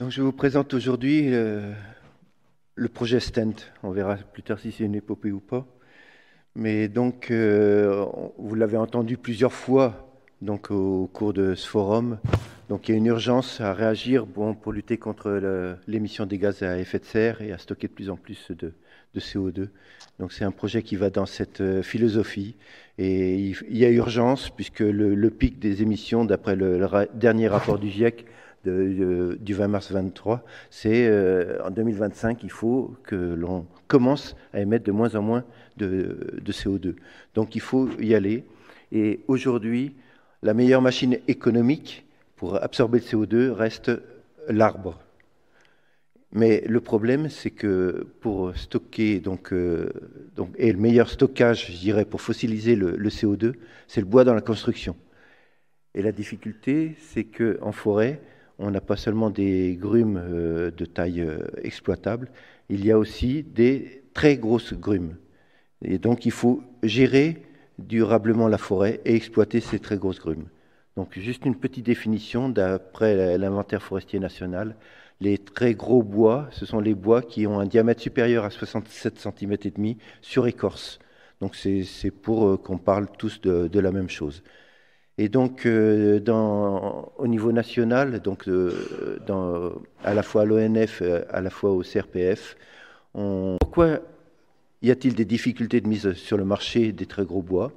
Donc, je vous présente aujourd'hui le projet STENT. On verra plus tard si c'est une épopée ou pas. Mais donc, vous l'avez entendu plusieurs fois donc, au cours de ce forum. Donc, il y a une urgence à réagir pour lutter contre l'émission des gaz à effet de serre et à stocker de plus en plus de CO2. Donc, c'est un projet qui va dans cette philosophie. Et il y a urgence puisque le pic des émissions, d'après le dernier rapport du GIEC, du 20 mars 23, c'est en 2025, il faut que l'on commence à émettre de moins en moins de CO2. Donc il faut y aller. Et aujourd'hui, la meilleure machine économique pour absorber le CO2 reste l'arbre. Mais le problème, c'est que pour stocker, et le meilleur stockage, je dirais, pour fossiliser le CO2, c'est le bois dans la construction. Et la difficulté, c'est qu'en forêt, on n'a pas seulement des grumes de taille exploitable, il y a aussi des très grosses grumes. Et donc, il faut gérer durablement la forêt et exploiter ces très grosses grumes. Donc, juste une petite définition d'après l'inventaire forestier national. Les très gros bois, ce sont les bois qui ont un diamètre supérieur à 67 cm et demi sur écorce. Donc, c'est pour qu'on parle tous de la même chose. Et donc, au niveau national, donc, à la fois à l'ONF, à la fois au CRPF, pourquoi y a-t-il des difficultés de mise sur le marché des très gros bois?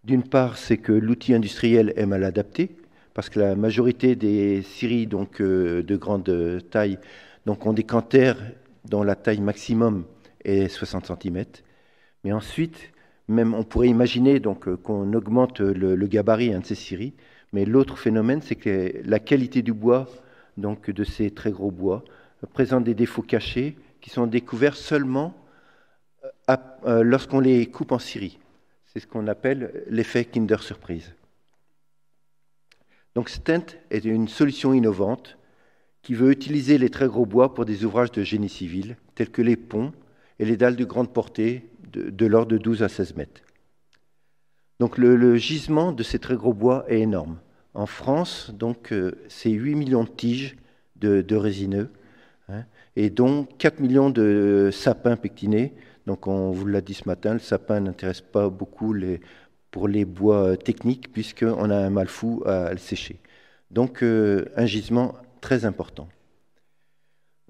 D'une part, c'est que l'outil industriel est mal adapté, parce que la majorité des scieries de grande taille ont des cantères dont la taille maximum est 60 cm. Mais ensuite, même on pourrait imaginer qu'on augmente le gabarit de ces scieries, mais l'autre phénomène, c'est que la qualité du bois, de ces très gros bois, présente des défauts cachés qui sont découverts seulement lorsqu'on les coupe en scieries. C'est ce qu'on appelle l'effet Kinder Surprise. Donc STENT est une solution innovante qui veut utiliser les très gros bois pour des ouvrages de génie civil, tels que les ponts et les dalles de grande portée de l'ordre de 12 à 16 mètres. Donc le gisement de ces très gros bois est énorme. En France, c'est 8 millions de tiges de résineux, et dont 4 millions de sapins pectinés. Donc on vous l'a dit ce matin, le sapin n'intéresse pas beaucoup pour les bois techniques, puisqu'on a un mal fou à le sécher. Donc un gisement très important.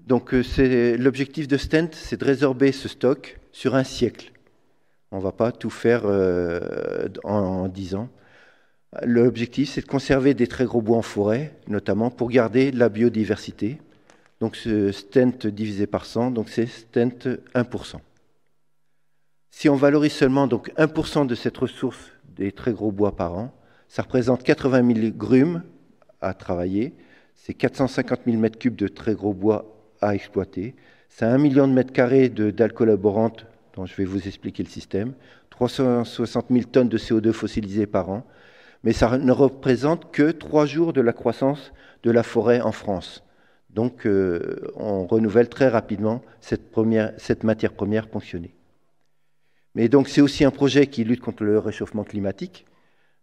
Donc l'objectif de STENT, c'est de résorber ce stock sur un siècle. On ne va pas tout faire en 10 ans. L'objectif, c'est de conserver des très gros bois en forêt, notamment pour garder la biodiversité. Donc ce STENT divisé par 100, donc c'est STENT 1%. Si on valorise seulement 1% de cette ressource des très gros bois par an, ça représente 80 000 grumes à travailler, c'est 450 000 mètres cubes de très gros bois à exploiter, c'est 1 million de mètres carrés de dalles collaborantes, dont je vais vous expliquer le système, 360 000 tonnes de CO2 fossilisées par an, mais ça ne représente que 3 jours de la croissance de la forêt en France. Donc on renouvelle très rapidement cette matière première ponctionnée. Mais donc c'est aussi un projet qui lutte contre le réchauffement climatique.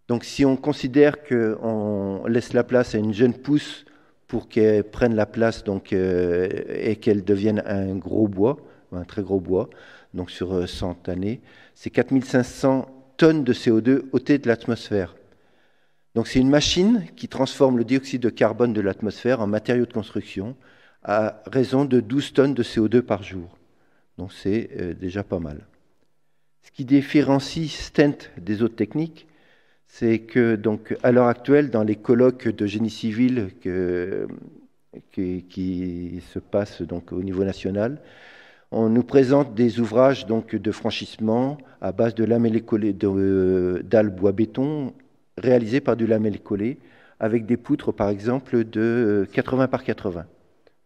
Donc si on considère qu'on laisse la place à une jeune pousse pour qu'elle prenne la place et qu'elle devienne un gros bois, un très gros bois, donc sur 100 années, c'est 4500 tonnes de CO2 ôtées de l'atmosphère. Donc c'est une machine qui transforme le dioxyde de carbone de l'atmosphère en matériau de construction à raison de 12 tonnes de CO2 par jour. Donc c'est déjà pas mal. Ce qui différencie STENT des autres techniques, c'est que à l'heure actuelle, dans les colloques de génie civil qui se passent au niveau national, on nous présente des ouvrages de franchissement à base de lamellé-collé dalles bois-béton réalisés par du lamellé-collé avec des poutres, par exemple, de 80 par 80.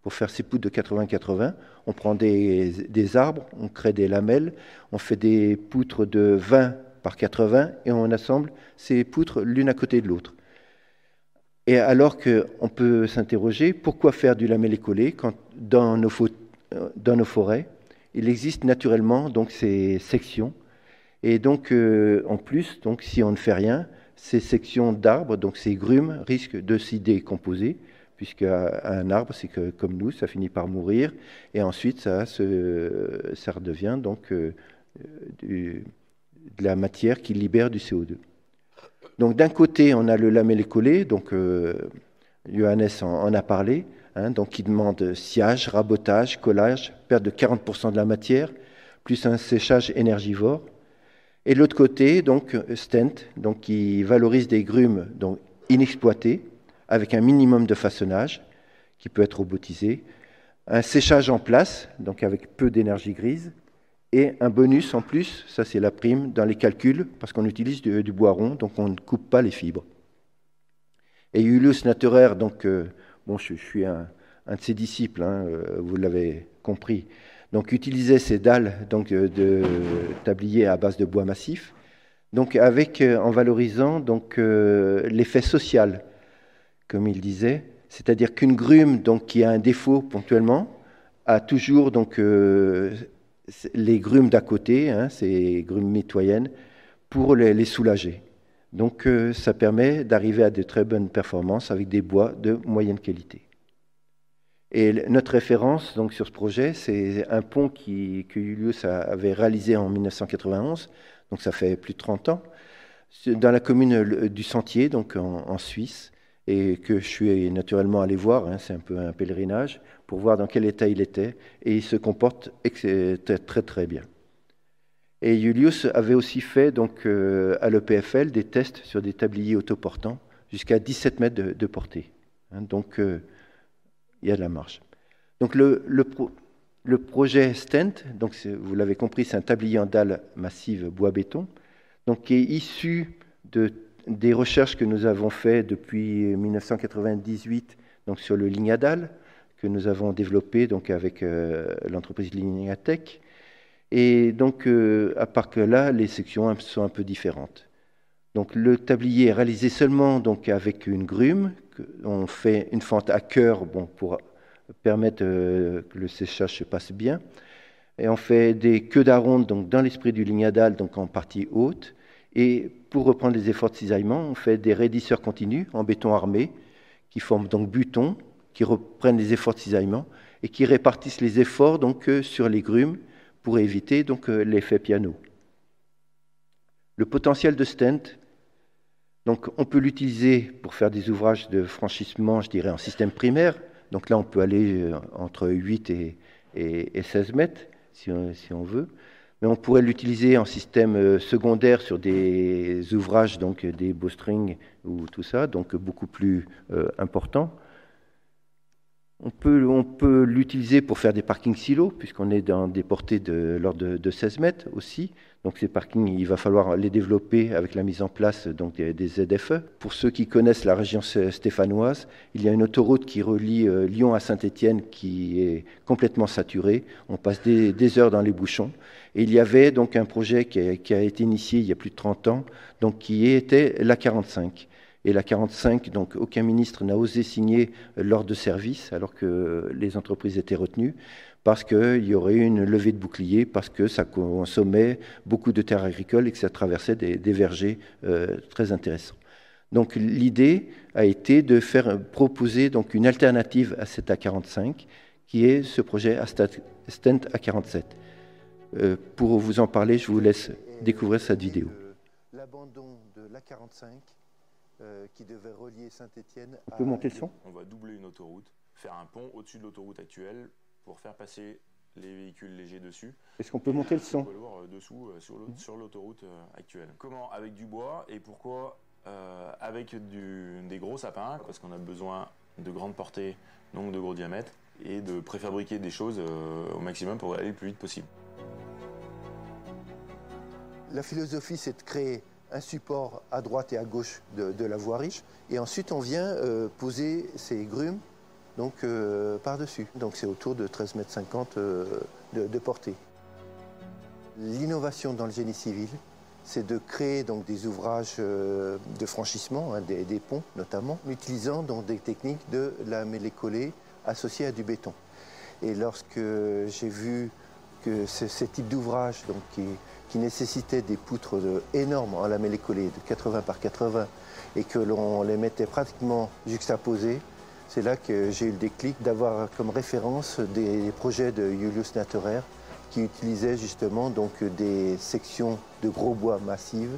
Pour faire ces poutres de 80-80, on prend des arbres, on crée des lamelles, on fait des poutres de 20 par 80 et on assemble ces poutres l'une à côté de l'autre. Et alors qu'on peut s'interroger, pourquoi faire du lamellé-collé quand dans nos forêts, il existe naturellement ces sections. Et en plus, si on ne fait rien, ces sections d'arbres, ces grumes, risquent de s'y décomposer, puisqu'un arbre, c'est que comme nous, ça finit par mourir, et ensuite ça redevient donc de la matière qui libère du CO2. Donc d'un côté, on a le lamellé-collé, donc Johannes en a parlé, hein, donc qui demande sciage, rabotage, collage, perte de 40% de la matière, plus un séchage énergivore. Et de l'autre côté, donc stent, donc qui valorise des grumes donc inexploitées, avec un minimum de façonnage, qui peut être robotisé, un séchage en place, donc avec peu d'énergie grise, et un bonus en plus, ça c'est la prime, dans les calculs, parce qu'on utilise du bois rond, donc on ne coupe pas les fibres. Et Julius Natterer, donc, bon, je suis un de ses disciples, hein, vous l'avez compris, donc utilisait ces dalles donc, de tablier à base de bois massif, donc en valorisant donc, l'effet social, comme il disait, c'est-à-dire qu'une grume donc, qui a un défaut ponctuellement a toujours donc, les grumes d'à côté, hein, ces grumes mitoyennes, pour les soulager. Donc ça permet d'arriver à de très bonnes performances avec des bois de moyenne qualité. Et notre référence donc, sur ce projet, c'est un pont que Julius avait réalisé en 1991, donc ça fait plus de 30 ans, dans la commune du Sentier, donc en Suisse, et que je suis naturellement allé voir, hein, c'est un peu un pèlerinage, pour voir dans quel état il était, et il se comporte très très bien. Et Julius avait aussi fait donc, à l'EPFL des tests sur des tabliers autoportants jusqu'à 17 mètres de portée. Hein, donc il y a de la marge. Donc le projet Stent, donc vous l'avez compris, c'est un tablier en dalle massive bois-béton, donc qui est issu des recherches que nous avons faites depuis 1998 donc sur le Lignadal, que nous avons développé donc, avec l'entreprise Lignatech. Et donc, à part que là, les sections sont un peu différentes. Donc, le tablier est réalisé seulement donc, avec une grume. On fait une fente à cœur bon, pour permettre que le séchage se passe bien. Et on fait des queues d'aronde donc dans l'esprit du Lignadal, donc en partie haute. Et pour reprendre les efforts de cisaillement, on fait des raidisseurs continus en béton armé qui forment donc butons, qui reprennent les efforts de cisaillement et qui répartissent les efforts donc, sur les grumes pour éviter donc, l'effet piano. Le potentiel de stent, donc, on peut l'utiliser pour faire des ouvrages de franchissement, je dirais, en système primaire. Donc là, on peut aller entre 8 et 16 mètres, si on veut. Mais on pourrait l'utiliser en système secondaire sur des ouvrages, donc des bowstrings ou tout ça, donc beaucoup plus importants. On peut l'utiliser pour faire des parkings silos, puisqu'on est dans des portées de l'ordre de 16 mètres aussi. Donc ces parkings, il va falloir les développer avec la mise en place donc, des ZFE. Pour ceux qui connaissent la région stéphanoise, il y a une autoroute qui relie Lyon à Saint-Étienne qui est complètement saturée. On passe des heures dans les bouchons. Et il y avait donc un projet qui a été initié il y a plus de 30 ans, donc, qui était l'A45. Et la 45, donc aucun ministre n'a osé signer l'ordre de service alors que les entreprises étaient retenues parce qu'il y aurait eu une levée de bouclier, parce que ça consommait beaucoup de terres agricoles et que ça traversait des vergers très intéressants. Donc l'idée a été de proposer donc, une alternative à cette A45 qui est ce projet Stent A47. Pour vous en parler, je vous laisse découvrir cette vidéo. L'abandon de l'A45 qui devait relier Saint-Étienne à... On peut monter le son ? On va doubler une autoroute, faire un pont au-dessus de l'autoroute actuelle pour faire passer les véhicules légers dessus. Est-ce qu'on peut monter le son ? Dessous, sur l'autoroute actuelle. Comment ? Avec du bois, et pourquoi avec des gros sapins, parce qu'on a besoin de grandes portées, donc de gros diamètres, et de préfabriquer des choses au maximum pour aller le plus vite possible. La philosophie, c'est de créer un support à droite et à gauche de la voie riche, et ensuite on vient poser ces grumes donc, par-dessus. Donc c'est autour de 13,50 m de portée. L'innovation dans le génie civil, c'est de créer donc, des ouvrages de franchissement, hein, des ponts notamment, utilisant donc, des techniques de la mêlée-collée associée à du béton. Et lorsque j'ai vu que ces types d'ouvrages qui nécessitaient des poutres énormes en lamellé collé de 80 par 80 et que l'on les mettait pratiquement juxtaposées, C'est là que j'ai eu le déclic d'avoir comme référence des projets de Julius Natterer qui utilisait justement donc des sections de gros bois massives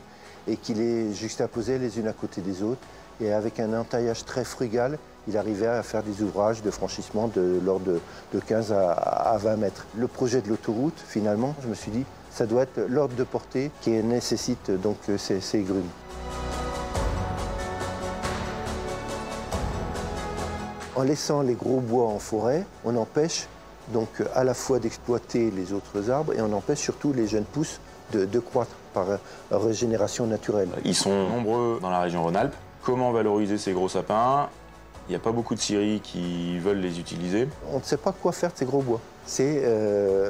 et qui les juxtaposait les unes à côté des autres. Et avec un entaillage très frugal, il arrivait à faire des ouvrages de franchissement de l'ordre de 15 à 20 mètres. Le projet de l'autoroute, finalement, je me suis dit, ça doit être l'ordre de portée qui nécessite donc ces grumes. En laissant les gros bois en forêt, on empêche donc à la fois d'exploiter les autres arbres et on empêche surtout les jeunes pousses de croître par régénération naturelle. Ils sont nombreux dans la région Rhône-Alpes. Comment valoriser ces gros sapins? Il n'y a pas beaucoup de scieries qui veulent les utiliser. On ne sait pas quoi faire de ces gros bois. C'est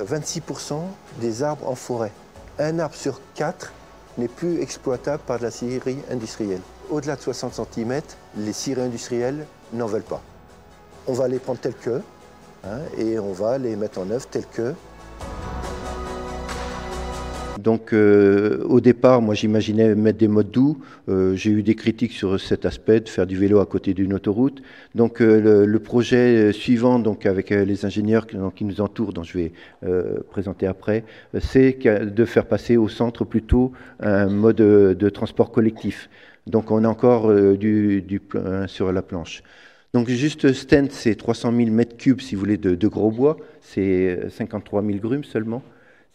26% des arbres en forêt. Un arbre sur 4 n'est plus exploitable par de la scierie industrielle. Au-delà de 60 cm, les scieries industrielles n'en veulent pas. On va les prendre tels que, et on va les mettre en œuvre tels que. Donc au départ, moi j'imaginais mettre des modes doux. J'ai eu des critiques sur cet aspect de faire du vélo à côté d'une autoroute. Donc le projet suivant, donc avec les ingénieurs qui nous entourent, dont je vais présenter après, c'est de faire passer au centre plutôt un mode de transport collectif. Donc on a encore du sur la planche. Donc juste Stent, c'est 300 000 mètres cubes, si vous voulez, de gros bois. C'est 53 000 grumes seulement.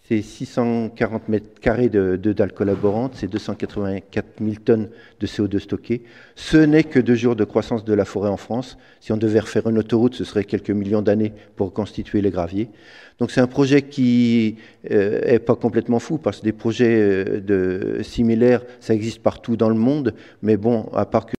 C'est 640 mètres carrés de dalles collaborantes, c'est 284 000 tonnes de CO2 stockées. Ce n'est que 2 jours de croissance de la forêt en France. Si on devait refaire une autoroute, ce serait quelques millions d'années pour constituer les graviers. Donc c'est un projet qui est pas complètement fou, parce que des projets similaires, ça existe partout dans le monde. Mais bon, à part que